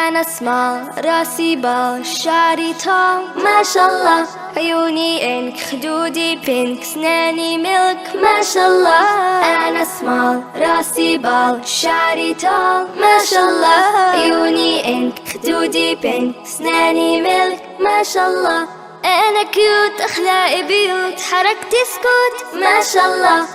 أنا سمال راسي بال شعري طال ما شاء الله، عيوني إنك خدودي بينك سناني ملك ما شاء الله. أنا سمال راسي بال شعري طال ما شاء الله، عيوني إنك خدودي بينك سناني ملك ما شاء الله. أنا كيوت أخلاقي بيوت حركتي سكوت ما شاء الله.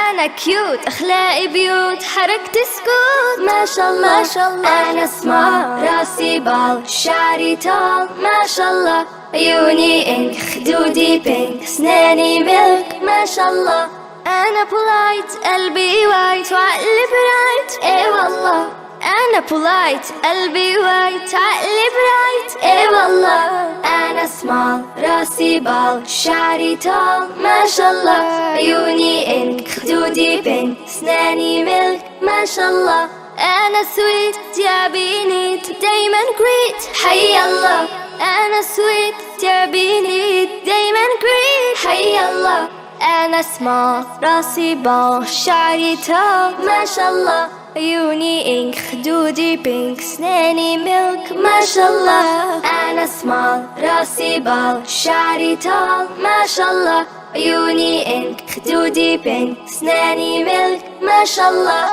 أنا كيوت أخلاقي بيوت حركتي سكوت ما شاء الله ما شاء الله. أنا سمال راسي بال شعري طال ما شاء الله، عيوني إنك خدودي بينك سناني ملك ما شاء الله. أنا بولايت قلبي وايت وعقلي برايت إي والله. أنا بولايت قلبي وايت عقلي برايت إي والله. أنا سمال راسي بال شعري طال ما شاء الله، عيوني إنك خدودي بين سناني ملك ما شاء الله. أنا سويت يا بنيت دايما جريت حي الله. أنا سويت يا بنيت دايما جريت حي الله. أنا سمال راسي بال شعري طال ما شاء الله، عيوني إنك خدودي بينك سناني ملك ما شاء الله. أنا سمال راسي بال شعري طال ما شاء الله، عيوني إنك خدودي بينك سناني ملك ما شاء الله.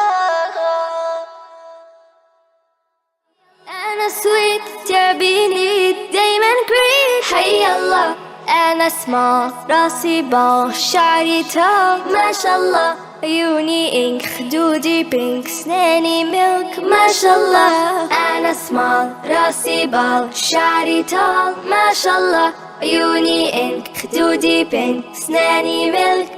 أنا سويت تعبيني دايما قريب حي الله. أنا سمال راسي بال شعري طال ما شاء الله، عيوني إنك خدودي بينك سناني ملك ما شاء الله. أنا سمال راسي بال شعري طال ما شاء الله، عيوني إنك خدودي بينك سناني ملك